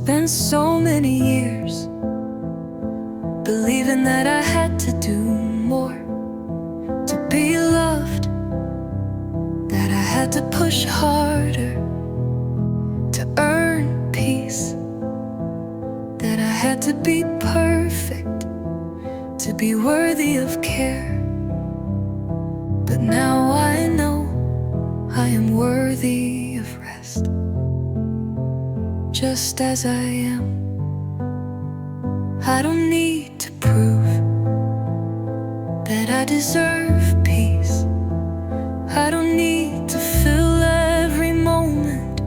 spent so many years believing that I had to do more to be loved, that I had to push harder to earn peace, that I had to be perfect to be worthy of care. But now I know I am worthy of rest, just as I am. I don't need to prove that I deserve peace. I don't need to fill every moment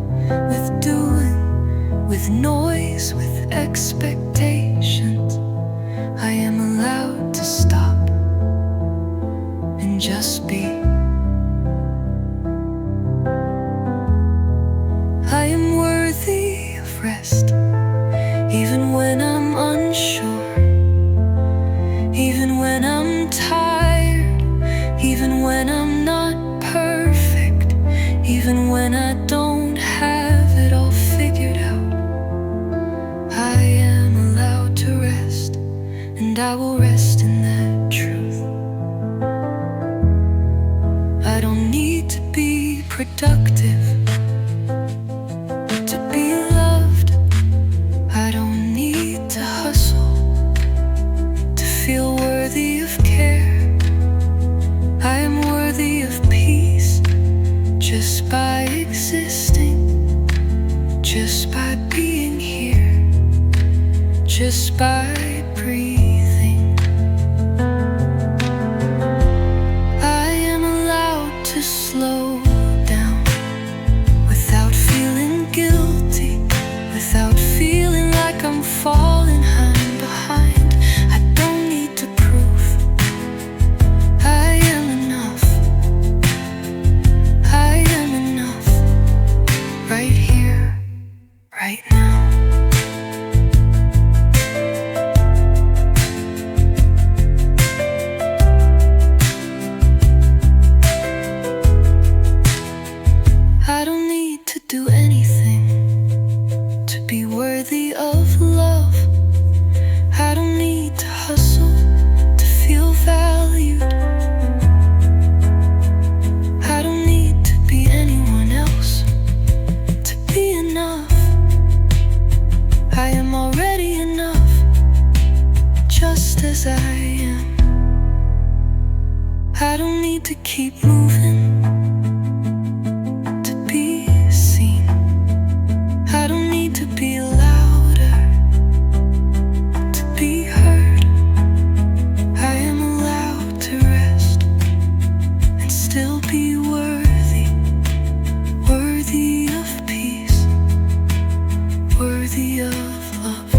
with doing, with noise, with expectations. I am allowed to stop and just be. I am worthy of rest, even when I'm unsure, even when I'm tired, even when I'm not perfect, even when I don't have it all figured out. I am allowed to rest, and I will rest in that truth. I don't need to be productive to be loved. I don't need to hustle to feel worthy of care. I am worthy of peace just by existing, just by being here, just by breathing. I am allowed to slow down without feeling guilty, without feeling like I'm falling behind. I don't need to prove I am enough. I am enough right here, right now. I don't need to do anything to be worthy of love. I don't need to hustle to feel valued. I don't need to be anyone else to be enough. I am already enough, just as I am. I don't need to keep moving to be seen. I don't need to be louder to be heard. I am allowed to rest and still be worthy, worthy of peace, worthy of love.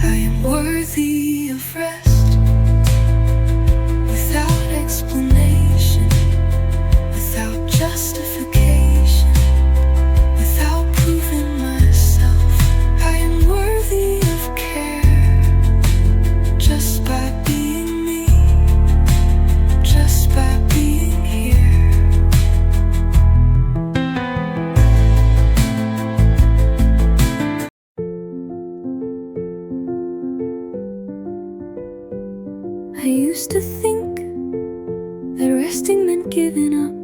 I am worthy of rest without explanation, without justification, without proving myself. I am worthy of care just by being me, just by being here. I used to think that resting meant giving up,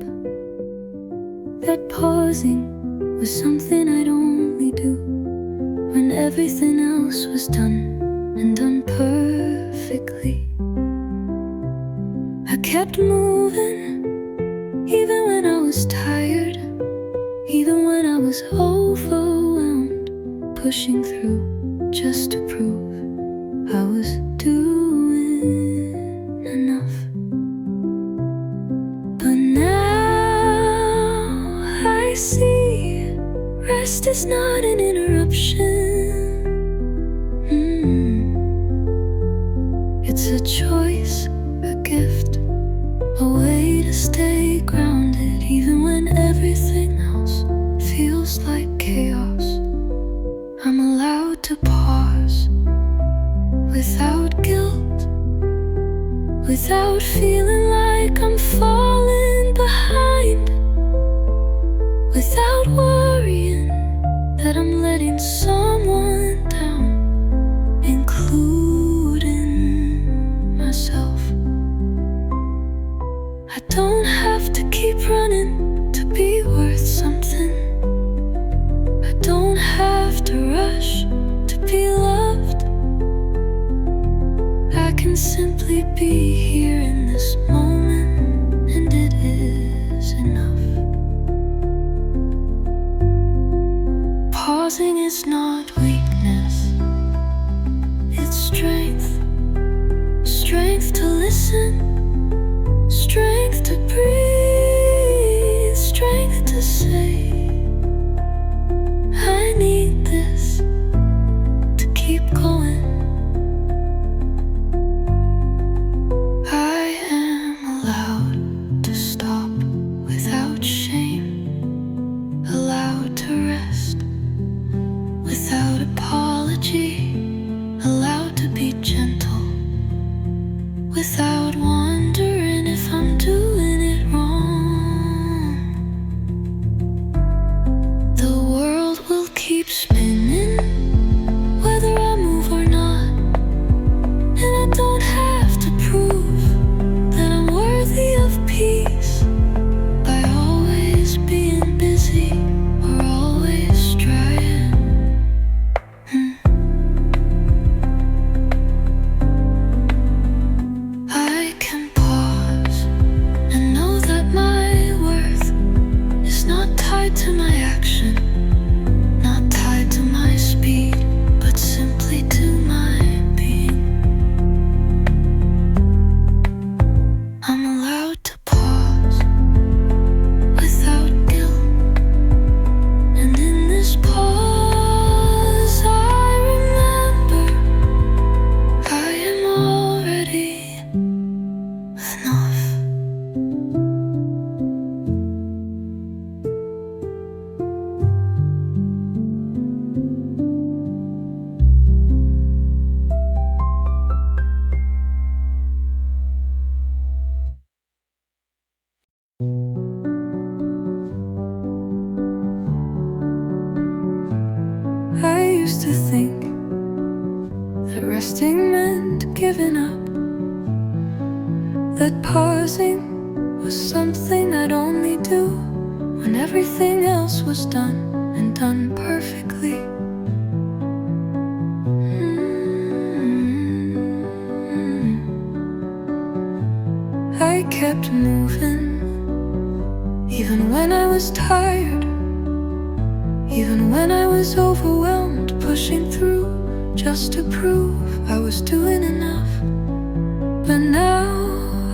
that pausing was something I'd only do when everything else was done and done perfectly. I kept moving even when I was tired, even when I was overwhelmed, pushing through just to prove I was doing enough. But now I see rest is not an interruption. It's a choice, a gift, a way to stay grounded even when everything else feels like chaos. I'm allowed to pause without guilt, without feeling like I'm falling behind, without that I'm letting someone down, including myself. I don't have to keep running to be worth something. I don't have to rush to be loved. I can simply be here in this moment, and it is enough. Pausing is not weakness, it's strength. Strength to listen, strength to breathe, strength to say, I need this to keep going. I am allowed to stop without shame, allowed to rest without apology, allowed to be gentle without wondering if I'm doing it wrong. The world will keep spinning whether I move or not, and I don't have to prove that I'm worthy of peace by always being busy or always trying. I can pause and know that my worth is not tied to my action, not tied to my speed, but simply to my being. I'm allowed to pause without guilt, and in this pause I remember I am already enough. I used to think that resting meant giving up, that pausing was something I'd only do when everything else was done and done perfectly. I kept moving, even when I was tired, even when I was overwhelmed, pushing through just to prove I was doing enough. But now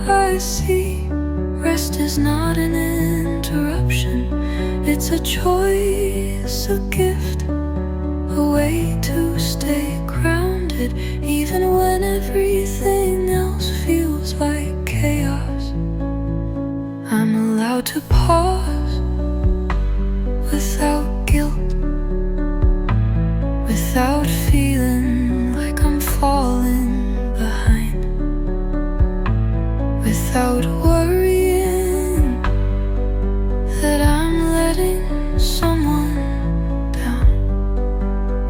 I see rest is not an interruption, it's a choice, a gift, a way to stay grounded, even when everything else feels like chaos. I'm allowed to pause without guilt, without feeling like I'm falling behind, without worrying that I'm letting someone down,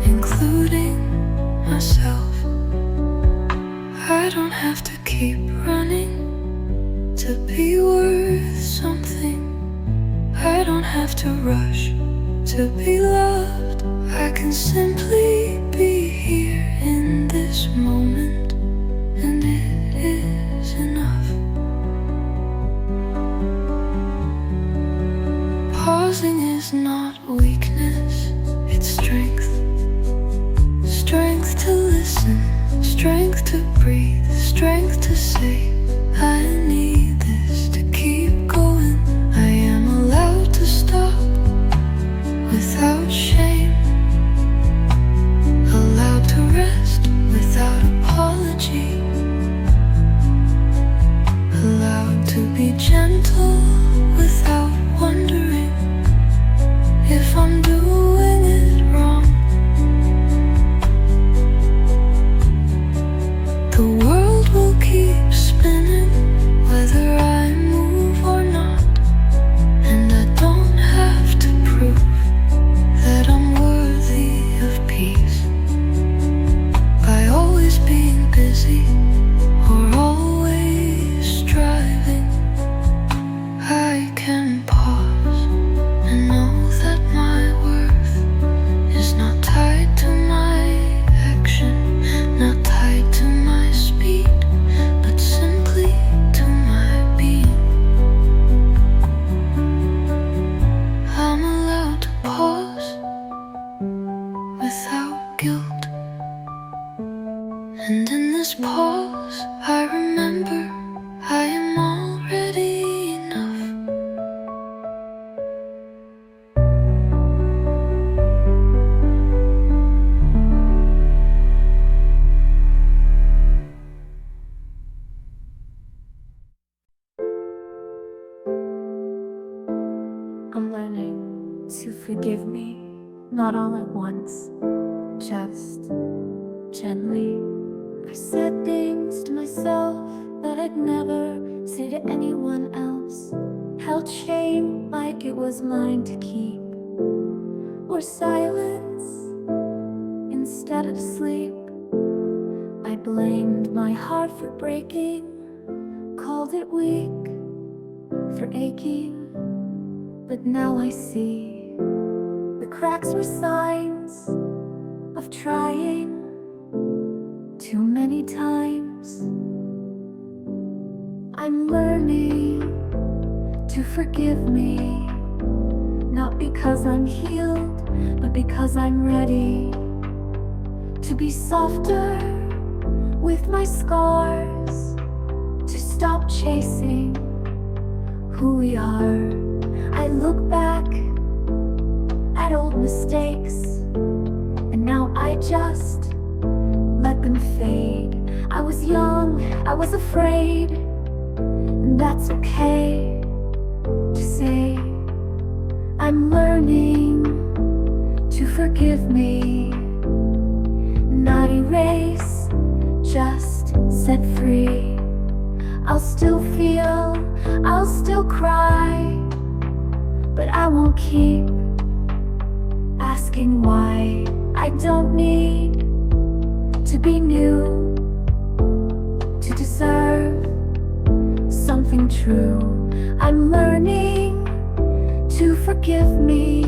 including myself. I don't have to keep running to be worth something. I don't have to rush to be loved. I can simply be here in this moment, and it is enough. Pausing is not weakness, it's strength. Strength to listen, strength to breathe, strength to say, I need this to keep going. I am allowed to stop without shame, allowed to rest without apology, allowed to be gentle without wondering if I'm doing it wrong. The world will keep spinning guilt. And in this pause I remember I am already enough. I'm learning to forgive me, not all at once, just gently. I said things to myself that I'd never say to anyone else. Held shame like it was mine to keep, or silence instead of sleep. I blamed my heart for breaking, called it weak for aching. But now I see the cracks were signs of trying too many times. I'm learning to forgive me, not because I'm healed, but because I'm ready to be softer with my scars, to stop chasing who we are. I look back at old mistakes, and now I just let them fade. I was young, I was afraid, and that's okay to say. I'm learning to forgive me, not erase, just set free. I'll still feel, I'll still cry, but I won't keep asking why. I don't need to be new to deserve something true. I'm learning to forgive me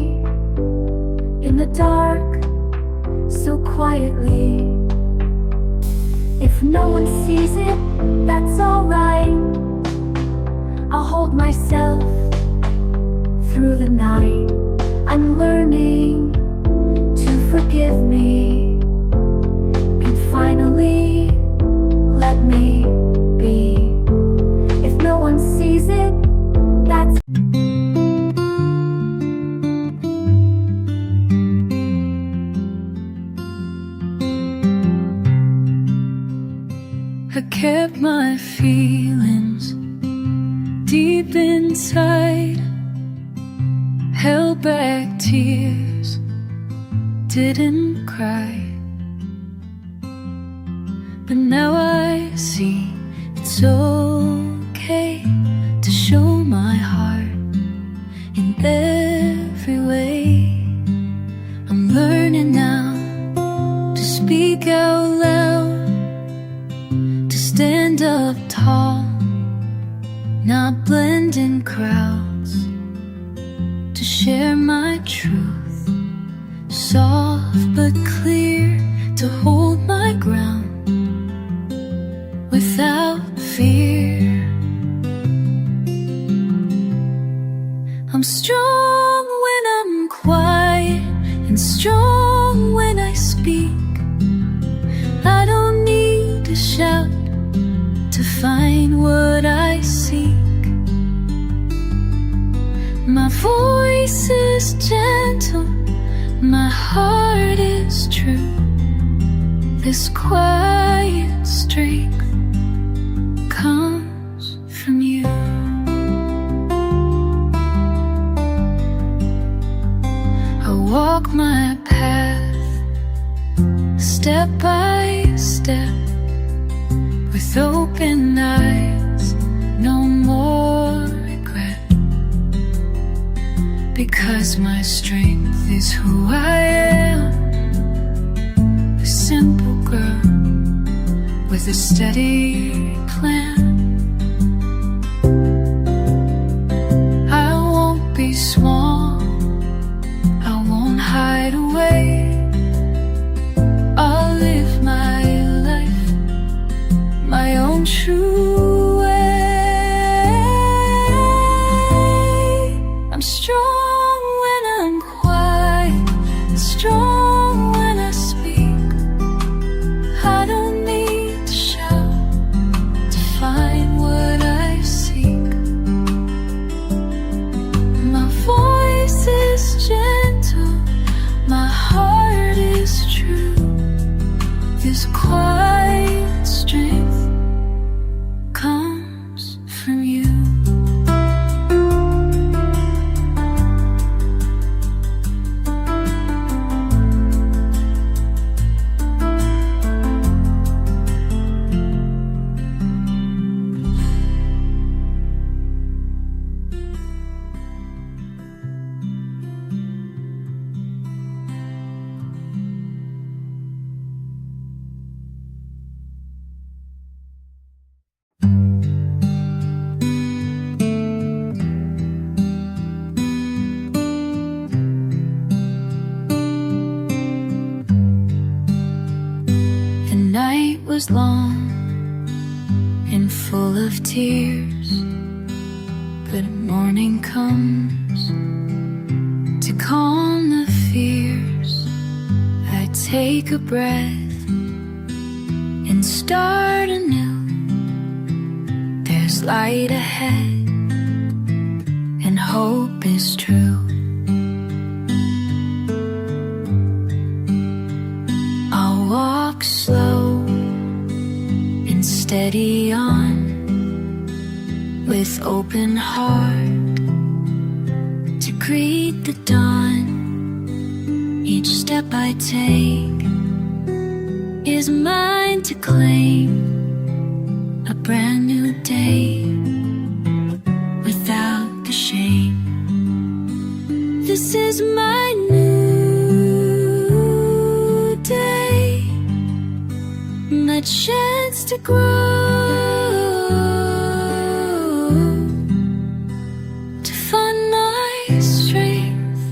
in the dark, so quietly. If no one sees it, that's alright. I'll hold myself through the night. I'm learning to forgive me, and finally let me be. If no one sees it, that's I kept my feelings deep inside, held back tears, didn't cry. But now I see it's okay to show my heart in every way. I'm learning now to speak out loud, to stand up tall, not blend in crowds, to share my truth, soft but clear, to hold my ground without fear. I'm strong when I'm quiet and strong when I speak. I don't need to shout to find what I seek. My voice is gentle, my heart is true. This quiet strength comes from you. I walk my path step by step with open eyes, no more regret. Because my strength is who I am, a simple girl with a steady plan. I won't be small, I won't hide away. I'll live my life my own true way. I'm strong when I'm quiet, strong when I speak. was long and full of tears, but morning comes to calm the fears. I take a breath and start anew. There's light ahead and hope is true. I'll walk slow and steady on, with open heart to greet the dawn. Each step I take is mine to claim, a brand new day without the shame. This is my new day, my chance to grow, to find my strength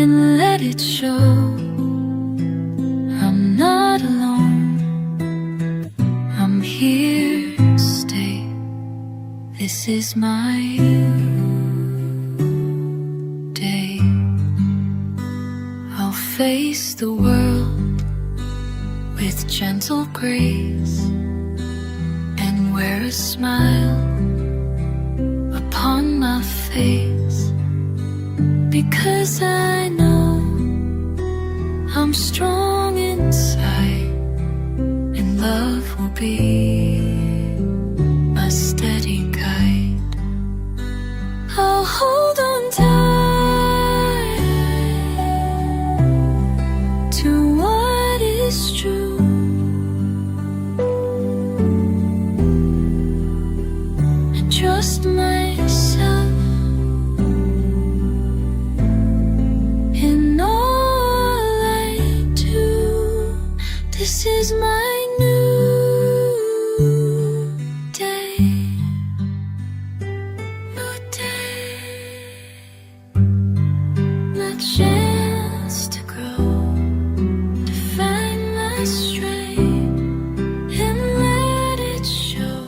and let it show. I'm not alone, I'm here to stay. This is my day. I'll face the world with gentle grace and wear a smile upon my face, because I know I'm strong inside, and love will be my steady guide. I'll hold on tight to what is true, and trust myself in all I do. This is my new day, new day, my chance to grow, to find my strength and let it show.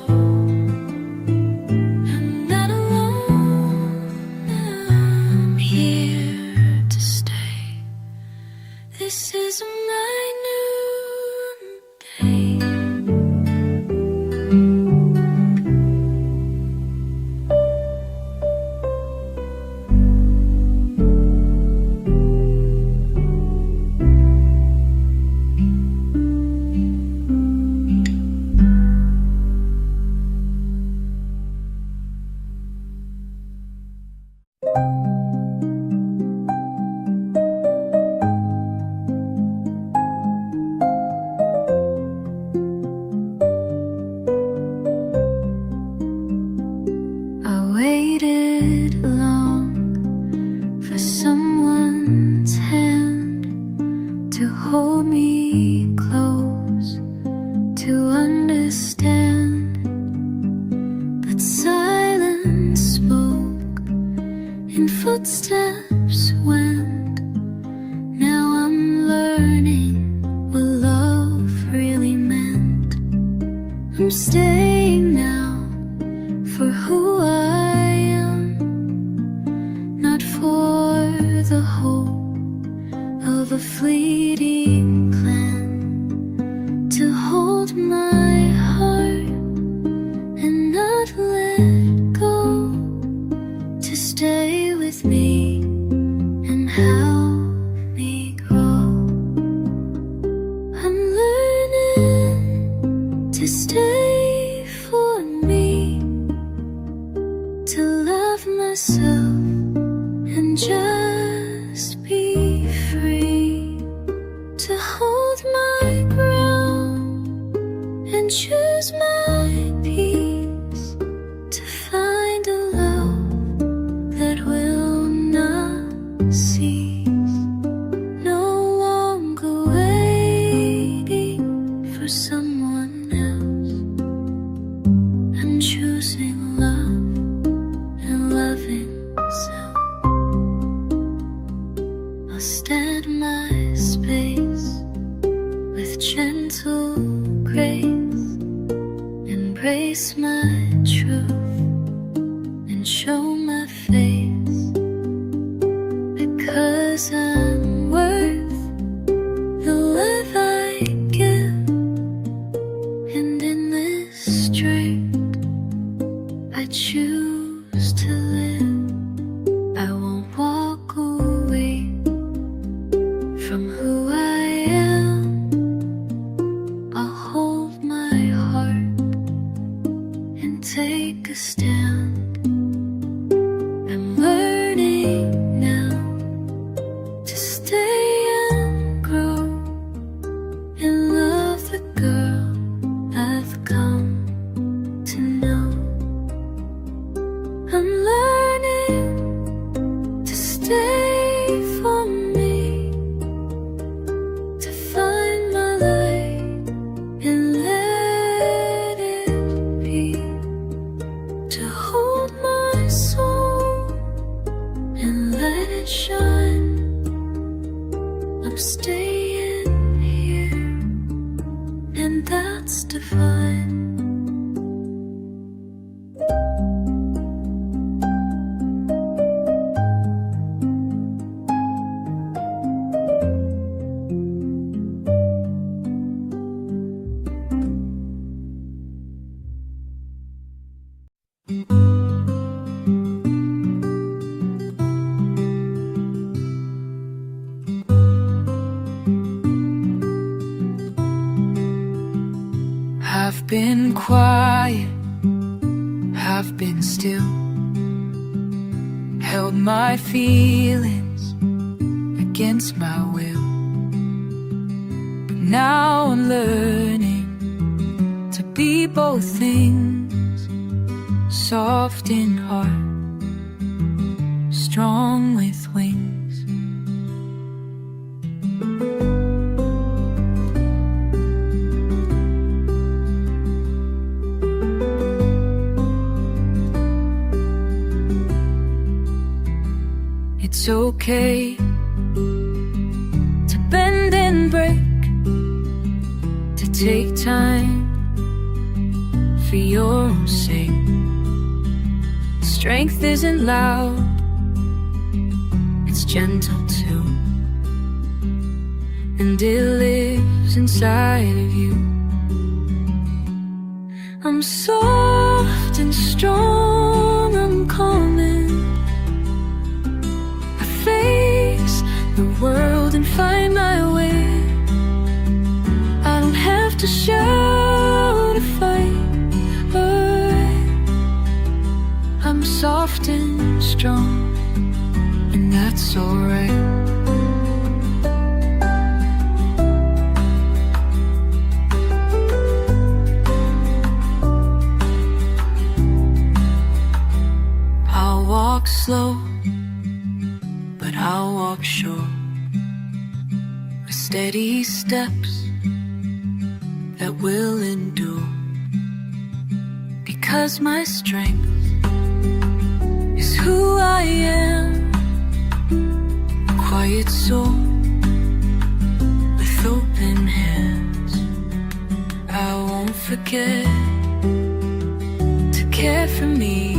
I'm not alone, I'm here to stay. This is my new day. I waited long for someone's hand to hold me close, to understand. But silence spoke and footsteps went. Now I'm learning what love really meant. I'm staying now for who I am, not for the hope of a fleeting plan. To hold my heart and not let go, to stay with me and help me grow. I'm learning to stay for me, to love myself and just be free, to hold my ground and choose my peace, to find a love that will not cease. No longer waiting for someone else, I'm choosing love and loving self. I'll stand my space with gentle grace, embrace my truth, and show my face, because I'm worth the love I give. And in this strength I choose to live. I won't walk away from who I am. I'll hold my heart and take a stand. I'm learning now to stay and grow and love the girl I've come to know. I'm learning to stay for me, to find my light and let it be, to hold my soul and let it shine. I'm staying here, and that's divine. I've been quiet, I've been still, held my feelings against my will. But now I'm learning to be both things, soft in heart, strong with wings. It's okay to bend and break, to take time for your own sake. Strength isn't loud, it's gentle too, and it lives inside of you. I'm soft and strong, I'm calming. Face the world and find my way. I don't have to shout to fight, but I'm soft and strong, and that's alright. I'll walk slow, but I'll walk sure, with steady steps that will endure. Because my strength is who I am, a quiet soul with open hands. I won't forget to care for me,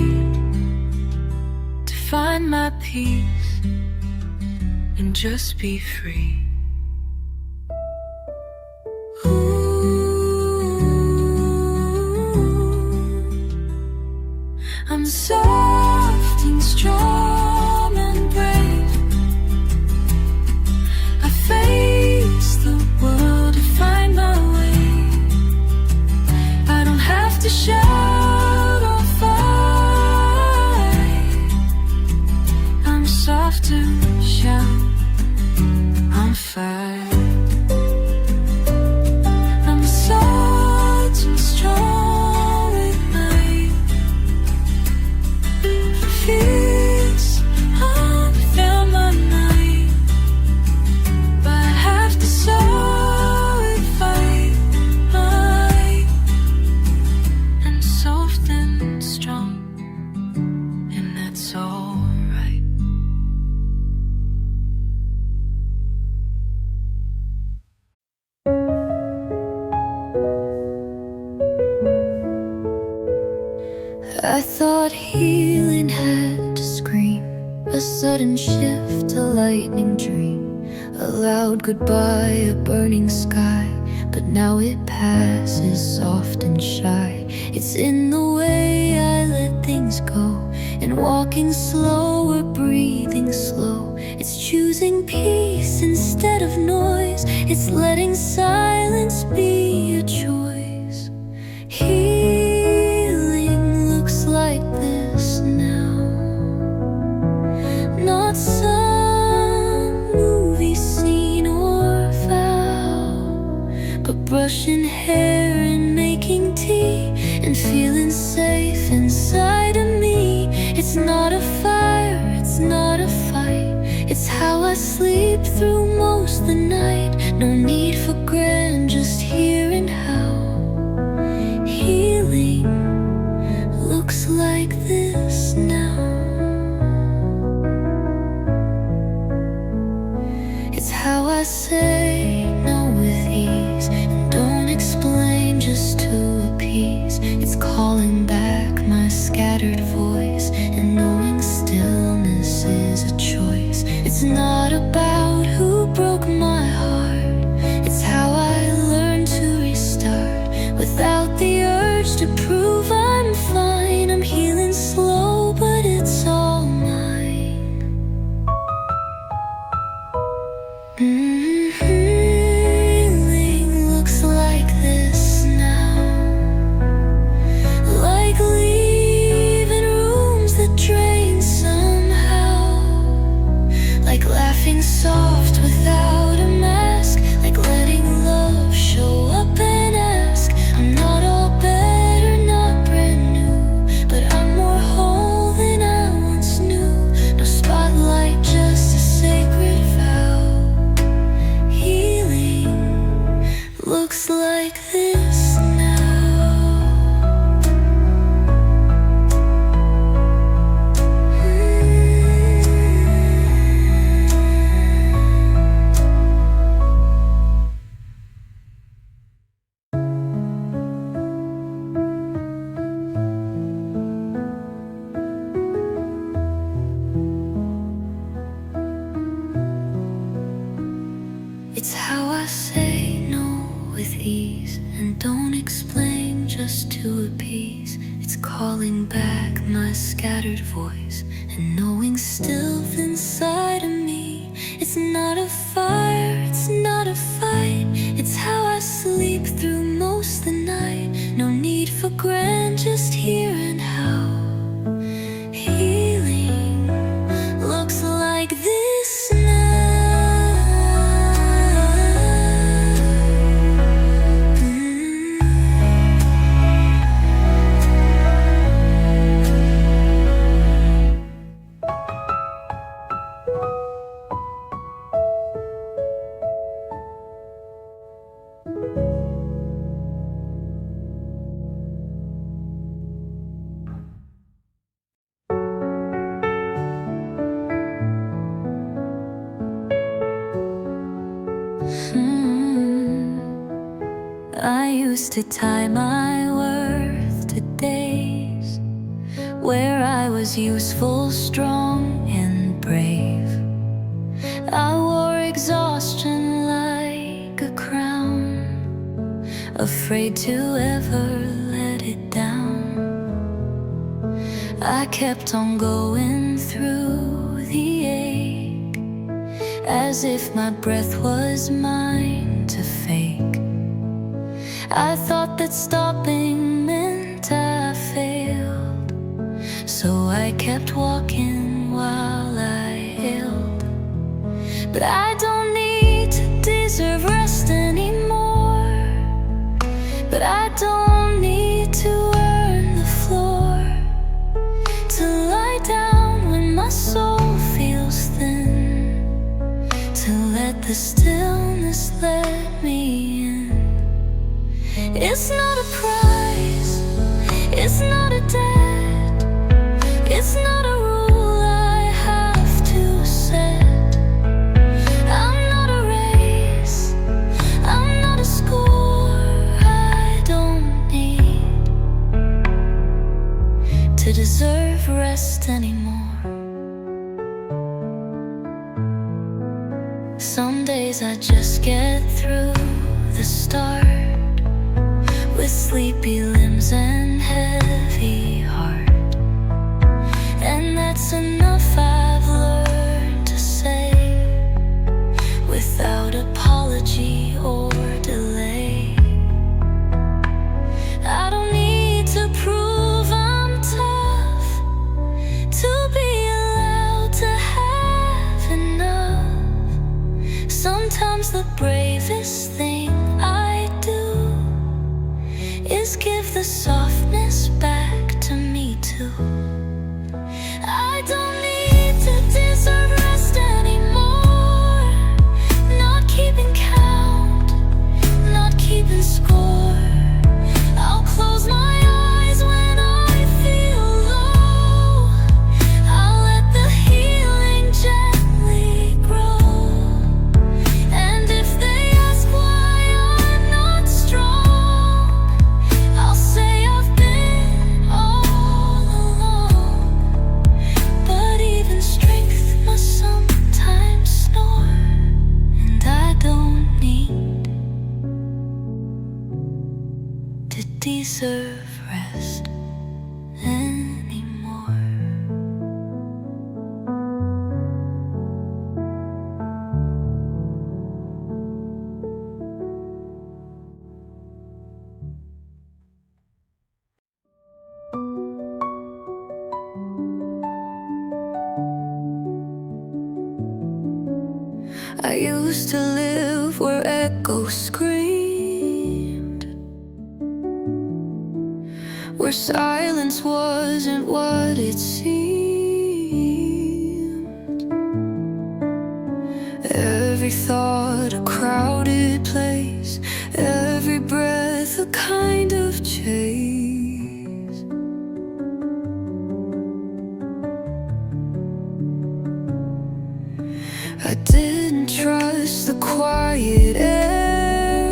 to find my peace and just be free. I'm soft and strong and brave. I face the world to find my way. I don't have to shout or fight. I'm soft to shout, I'm fine. I'm soft and strong at night. I thought healing had to scream, a sudden shift, a lightning dream, a loud goodbye, a burning sky. But now it passes soft and shy. It's in the way I let things go, and walking slower, breathing slow. It's choosing peace instead of noise. It's letting silence be a choice. Healing looks like this now, not some movie scene or vow, but brushing hair and making tea and feeling safe inside of me. It's not a fire, it's not a fight. It's how I sleep through most the night. No need for grand, just here and how. Healing looks like this now. It's how I say no with ease, and don't explain just to appease. It's calling back my scattered voice, and knowing stillness is a choice. It's not about who broke my heart. It's how I learned to restart without the urge to prove I'm fine. I'm healing slow, but it's all mine. Healing looks like this now, like leaving rooms that drain somehow, like laughing soft without a mask, like letting love show up and ask. I'm not all better, not brand new, but I'm more whole than I once knew. No spotlight, just a sacred vow. Healing looks like this now. It's how I say no with ease, and don't explain just to appease. It's calling back my scattered voice, and knowing still inside of me. It's not a fire, it's not a fight. It's how I sleep through most the night. No need for grand, just here and how. Healing looks like this now. I used to tie my worth to days where I was useful, strong, and brave. I wore exhaustion like a crown, afraid to ever let it down. I kept on going through the ache, as if my breath was mine to fake. I thought that stopping meant I failed, so I kept walking while I healed. But I don't need to deserve rest anymore, but I don't need to earn the floor, to lie down when my soul feels thin, to let the stillness let me in. It's not a prize, it's not a debt, it's not a rule I have to set. I'm not a race, I'm not a score I don't need to start with sleepy limbs and heavy heart, and that's enough I've learned to say without apology or delay. I don't need to prove I'm tough to be allowed to have enough. Sometimes the bravest thing I do is give the softness back to me too. I don't need to deserve rest anymore. Not keeping count, not keeping score. I'll close my eyes when I feel low. I'll let the healing gently grow. And if they ask why I'm not strong, I'll say I've been all alone. But even strength must sometimes snore, and I don't need to deserve rest anymore. I used to live where echoes screamed, where silence wasn't what it seemed. Every thought a crowded place, every breath a kind of chase. I didn't trust the quiet air.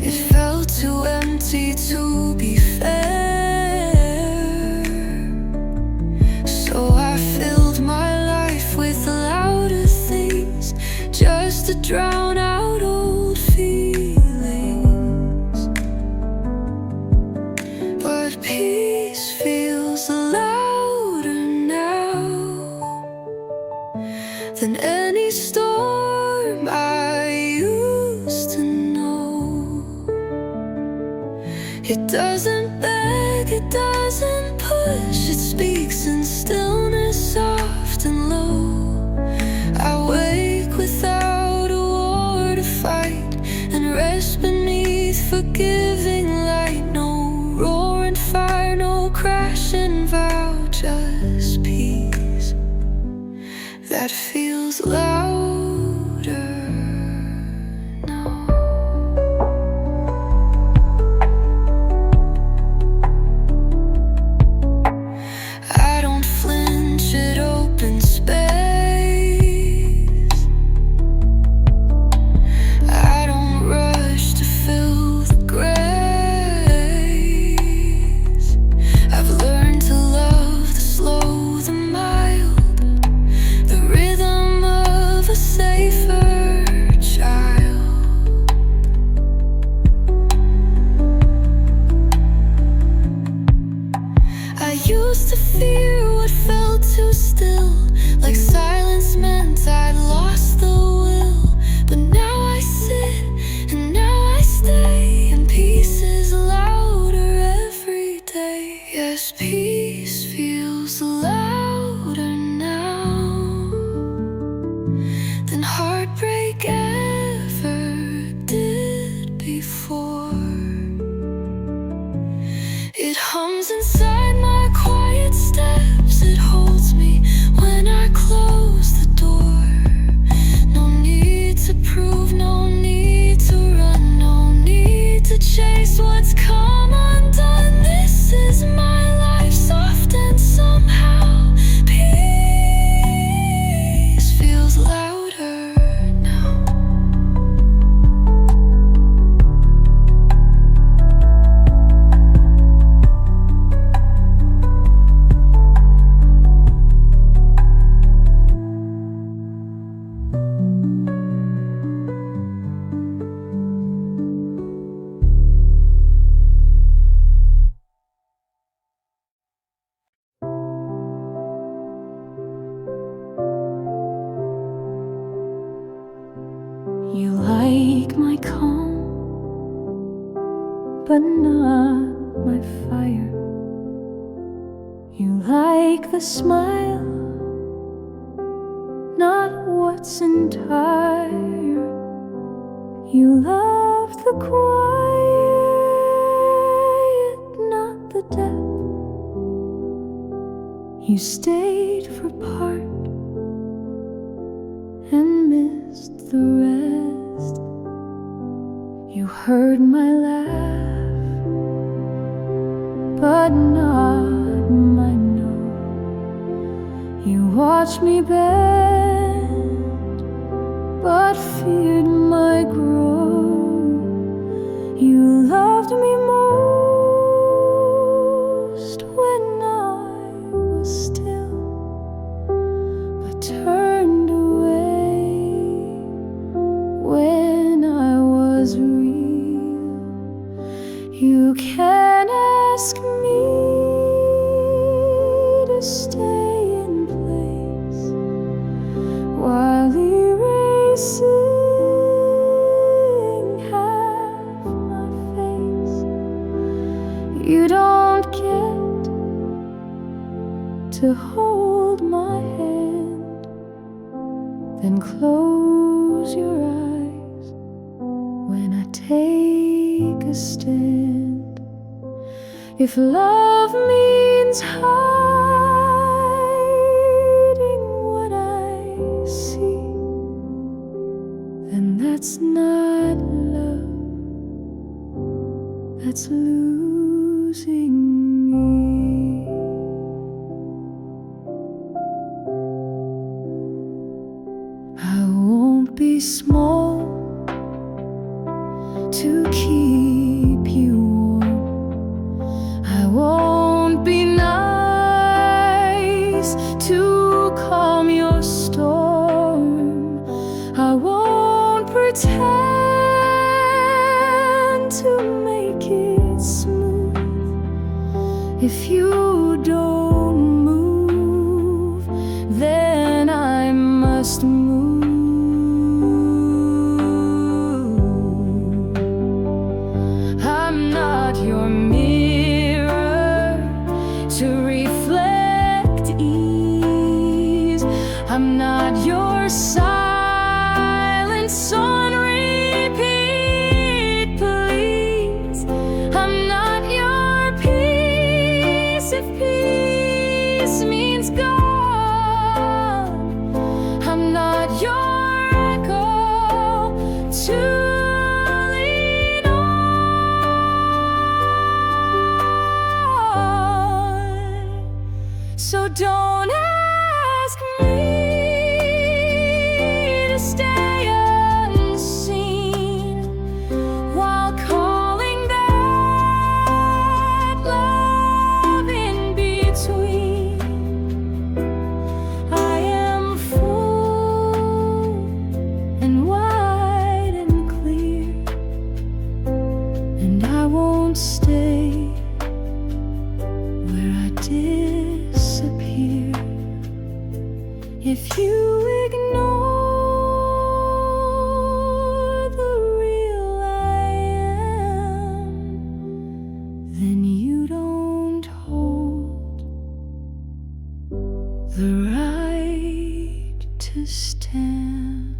It felt too empty to be fair. So I filled my life with louder things, just to drown out old feelings. But peace feels louder now than any storm I used to know. It doesn't beg, it doesn't push, it speaks in stillness, soft and low. I wake without a war to fight, and rest beneath forgiving light. No roaring fire, no crashing vow, just peace that feels louder now. I don't flinch at open space. I don't rush to fill the grace. I've learned to love the slow, the mild, the rhythm of a safer child. I used to fear what felt too still, like silence meant I'd lost the will. But now I sit and now I stay, and peace is louder every day. Yes, peace feels louder now than heartbreak ever did before. It hums inside my quiet steps, it holds me when I close the door. No need to prove, no need to run, no need to chase what's come undone. This is my life, soft and somehow peace feels louder now. You like my calm, but not my fire. You like the smile, not what's entire. You love the quiet, not the depth. You stayed for part and missed the rest. You heard my laugh, but not my no. You watched me bend, but feared my grow. You loved me most when I was still, but turned away when I was real. You can ask me to stay in place while erasing half my face. You don't get to hold my hand, then close your eyes when I take a stand. If love means hiding what I see, then that's not love, that's losing me. I won't be small to keep you warm. I won't be nice to calm your storm. I won't pretend to make it smooth. If you don't move, then I must move. I'm not your mirror to reflect ease. I'm not your silence on repeat, please. I'm not your peace if peace means God. I'm not your echo to lean on. So don't ask me to stay unseen while calling that love in between. I am full and wide and clear, and I won't stay where I disappear. If you ignore the real I am, then you don't hold the right to stand.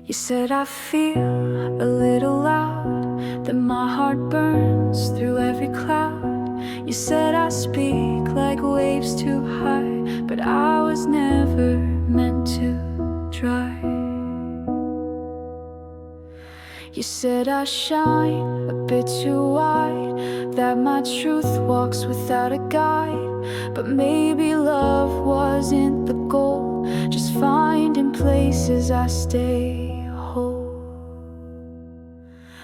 You said I feel a little loud, that my heart burns through every cloud. You said I speak like waves too high, but I was never meant to dry. You said I shine a bit too wide, that my truth walks without a guide. But maybe love wasn't the goal, just finding places I stay whole.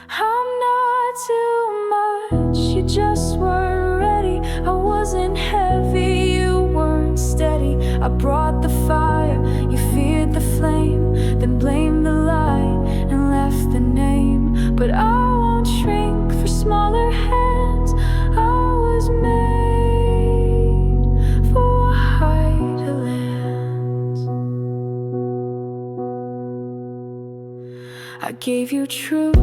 I'm not too much just weren't ready. I wasn't heavy, you weren't steady. I brought the fire, you feared the flame, then blamed the light and left the name. But I won't shrink for smaller hands. I was made for wider lands. I gave you truth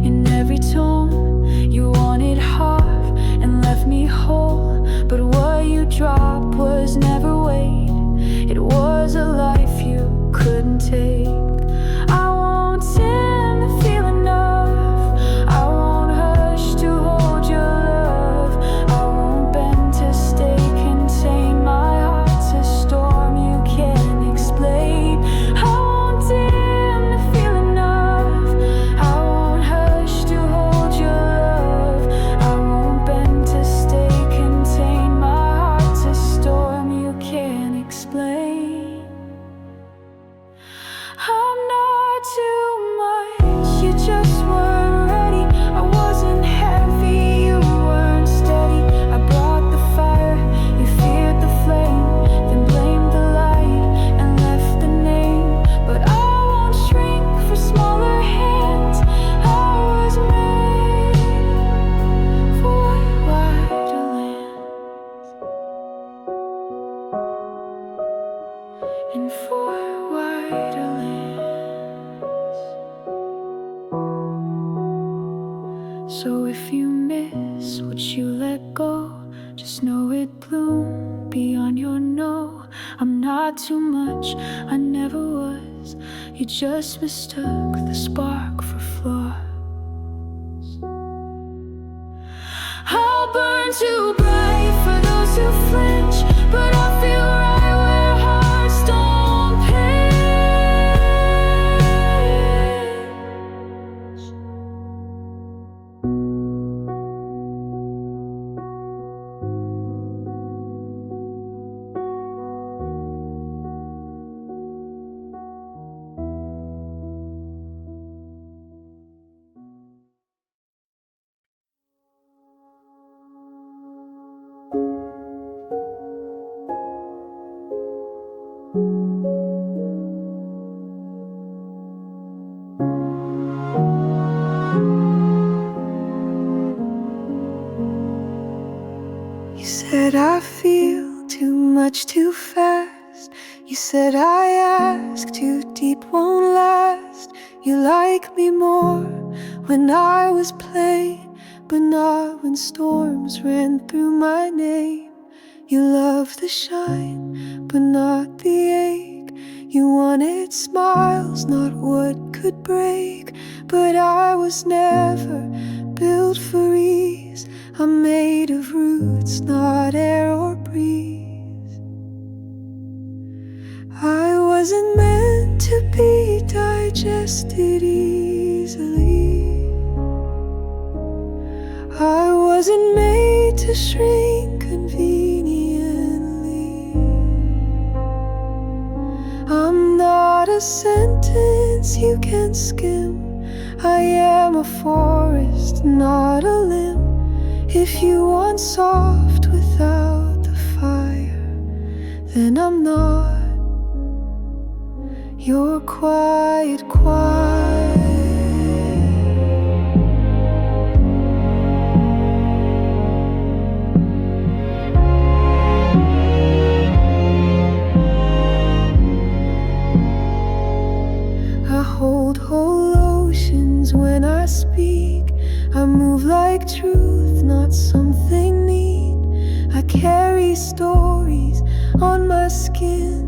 in every tone. You wanted half and left me whole. But what you dropped was never weight. It was a life you couldn't take. I won't dim the feeling of, I won't hush to hold your love. I won't bend to stay contained. My heart's a storm you can't explain. I won't dim the feeling of, I won't hush to hold your love. I won't bend to stay contained. My heart's a storm you can't explain. I'm not too much, you just weren't ready. I wasn't heavy, you weren't steady. I brought the fire, you feared the flame, then blamed the light and left the name. But I won't shrink for smaller hands. I was made for wider lands and for wider lands. So if you miss what you let go, just know it bloomed beyond your no. I'm not too much, I never was. You just mistook the spark for flaws. I'll burn too bright for those who flinch, but I feel right where hearts don't pitch. You said I feel too much too fast. You said I ask too deep won't last. You like me more when I was plain, but not when storms ran through my name. You love the shine, but not the ache. You wanted smiles, not what could break. But I was never built for ease. I'm made of roots, not air or breeze. I wasn't meant to be digested easily. I wasn't made to shrink conveniently. I'm not a sentence you can skim. I am a forest, not a limb. If you want soft without the fire, then I'm not. You're quiet, quiet. I hold whole oceans when I speak. I move like truth, not something neat. I carry stories on my skin,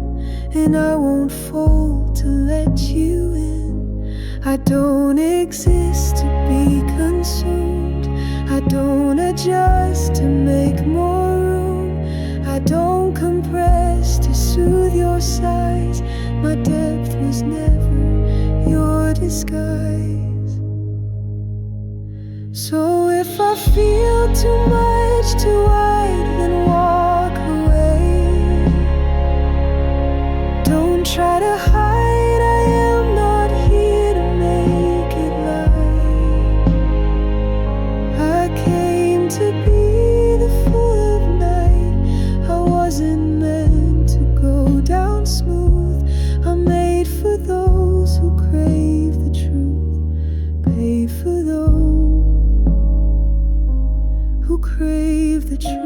and I won't fold to let you in. I don't exist to be consumed. I don't adjust to make more room. I don't compress to soothe your sighs. My depth was never your disguise. So if I feel too much too wide, then walk away. Don't try to hide, I am not here to make it right. I came to be who crave the truth.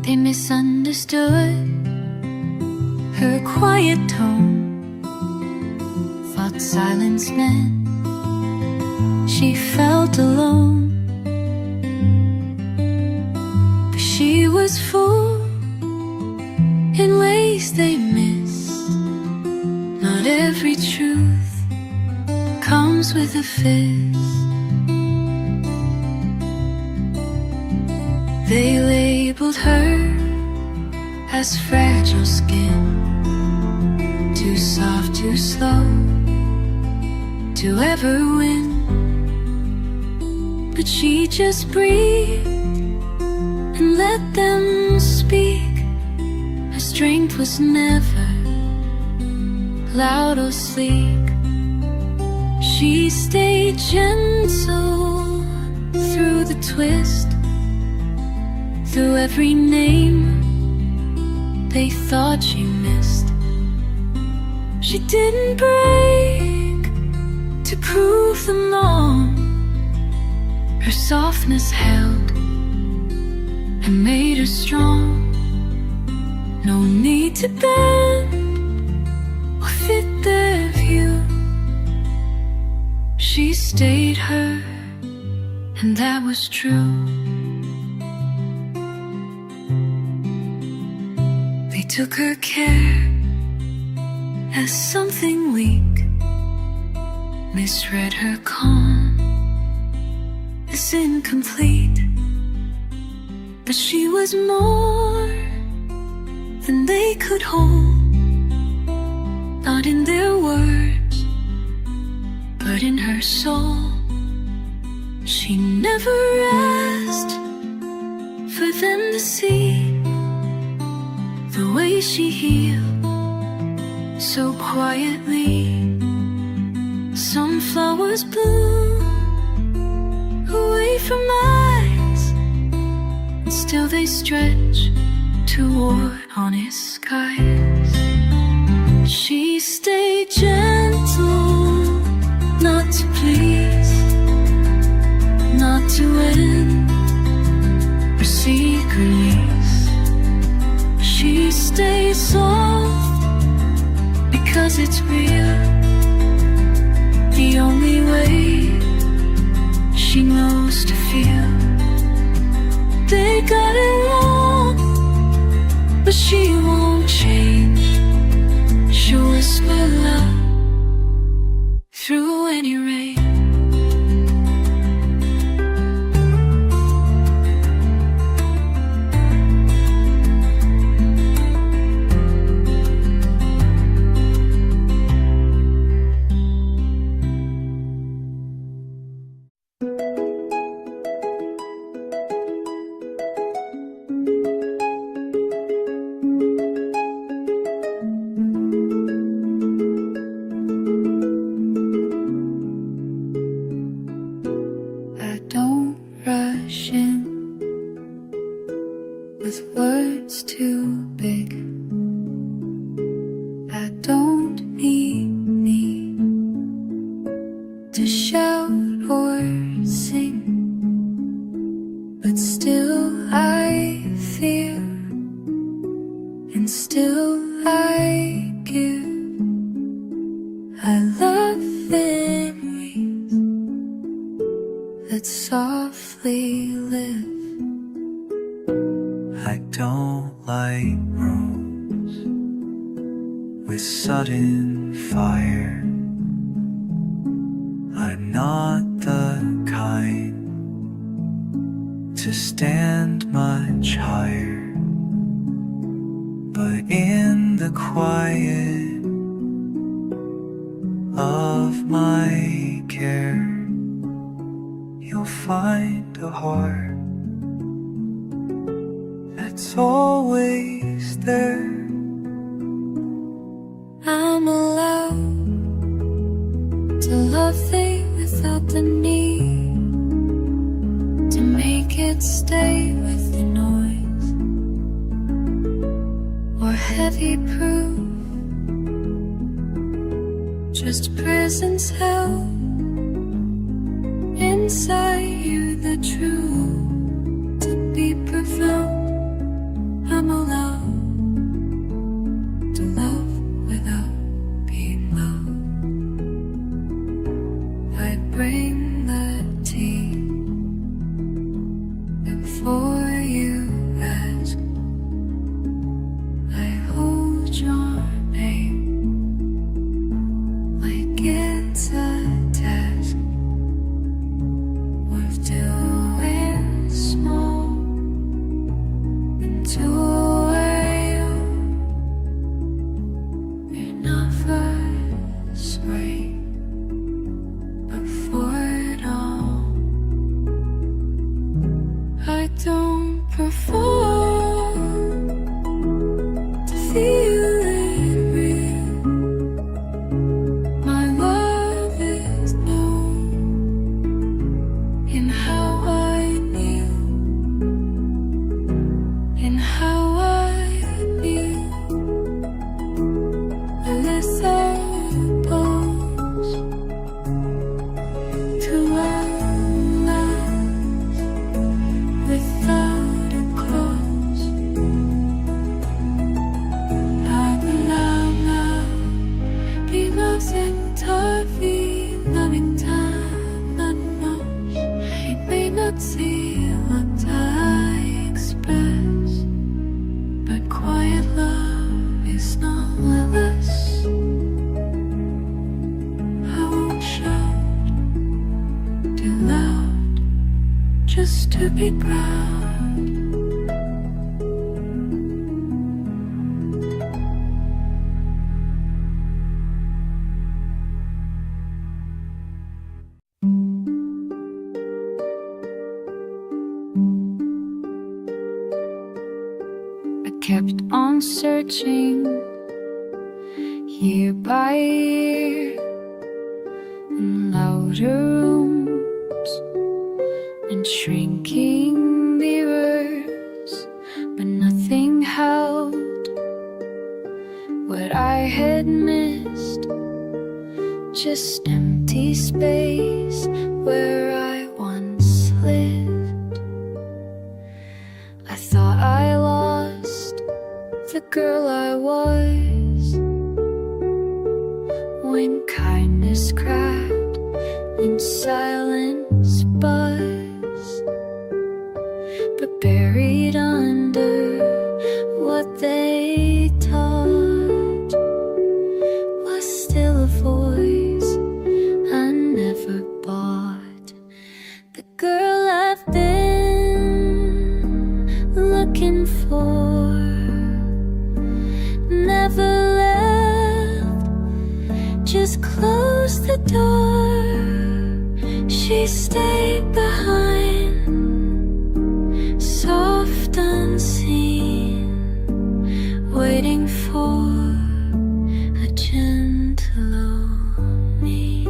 They misunderstood her quiet tone, thought silence meant she felt alone. But she was full in ways they missed. Not every truth comes with a fist. They labeled her as fragile skin, too soft, too slow to ever win. But she just breathed and let them speak. Her strength was never loud or sleek. She stayed gentle through the twist, through every name they thought she missed. She didn't break to prove them wrong. Her softness held and made her strong. No need to bend or fit their view. She stayed her, and that was true. They took her care as something weak, misread her calm as incomplete. But she was more than they could hold, not in their words, but in her soul. She never asked for them to see the way she healed so quietly. Some flowers bloom away from eyes, and still they stretch toward honest skies. She stayed gentle, not to please, not to win or seek release. She stays soft because it's real, the only way she knows to feel. They got it wrong, but she won't change. She'll whisper love through any rain. With words too big, I don't need to shout or sing, but still I fear, and still I give. I love in ways that softly live. I don't like rooms with sudden fire. I'm not the kind to stand much higher, but in the quiet of my care, you'll find the heart that's always there. I'm allowed to love thee without the need to make it stay with the noise or heavy proof. Just presence held inside you, the truth to be profound. I'm allowed to love without being loved. I bring the tea before you ask. I hold your name like it's a task worth doing small into a enough us right before it all. I don't perform to feel it real. My love is known in how I kneel, in how I kneel. Supposed to outlast without a cause. I'm allowed now, be nothing to be loving time not much. It may not see what I express, but quiet love is not less. I won't shout too loud just to be proud. I kept on searching year by year in louder rooms and shrinking mirrors, but nothing held what I had missed, just empty space where I once lived. I thought I lost the girl I was when kindness cracked and silence buzzed, but buried under what they taught was still a voice I never bought. The girl I've been looking for never left, just closed the door. She stayed behind, soft unseen, waiting for a gentle me.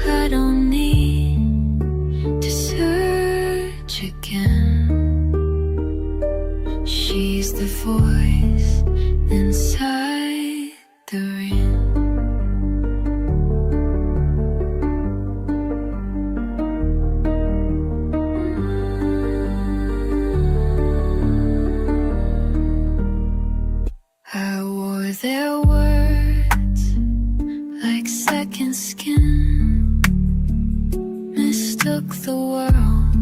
I don't need to search again. She's the voice inside the ring. I wore their words like second skin, mistook the world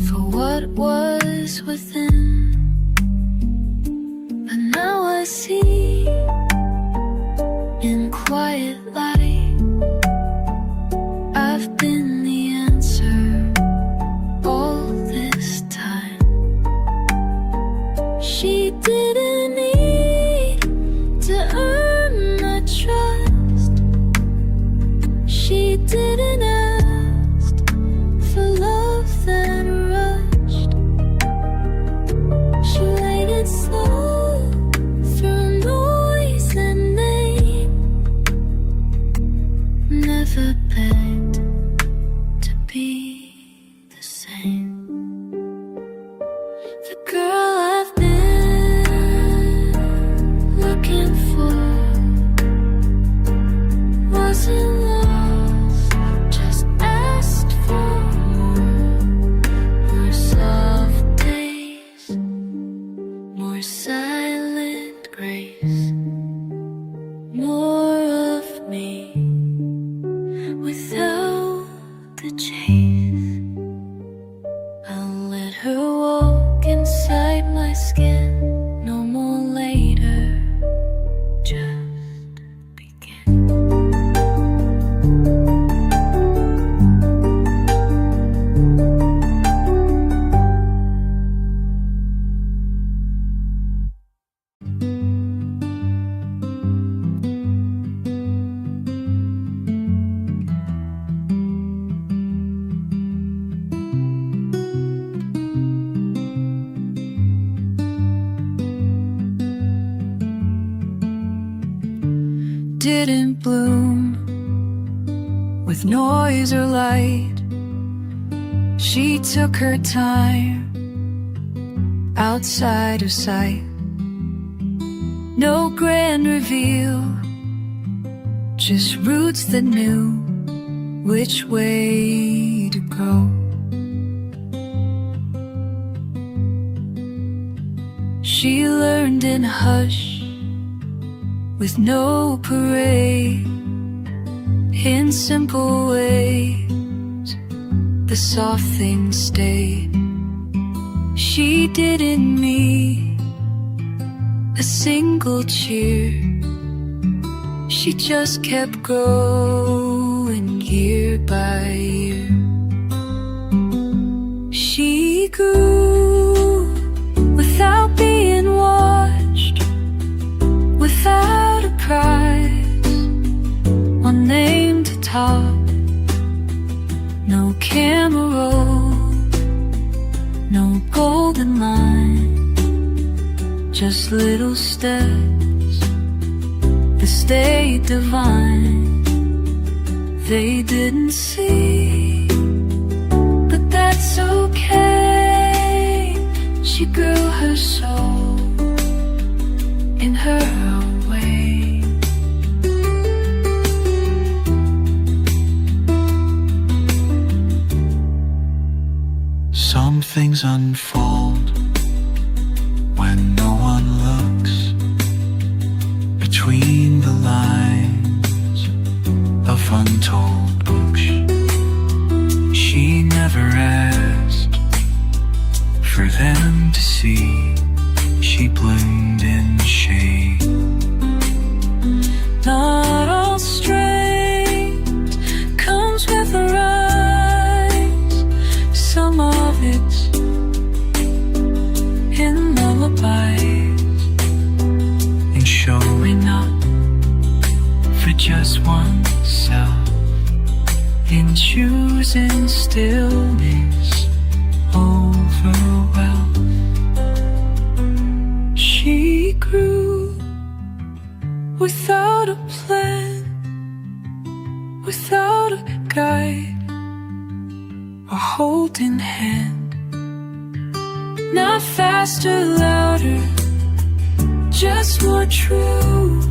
for what was within. But now I see in quiet light I've been the answer all this time. She didn't need to didn't bloom with noise or light. She took her time outside of sight. No grand reveal, just roots that knew which way to go. She learned in hush, with no parade, in simple ways, the soft things stayed. She didn't need a single cheer, she just kept growing year by year. She grew without being watched, without a prize, one name to top, no camera roll, no golden line, just little steps that stayed divine. They didn't see, but that's okay. She grew her soul in her own way. Some things unfold when no one looks, between the lines of untold books. She never asked for them to see, she bloomed in shade. Not all strength comes with a rise, some of it's in lullabies, And showing up for just oneself, in choosing stillness over wealth. She grew without a plan, without a guide, a holding hand. Not faster, louder, just more true.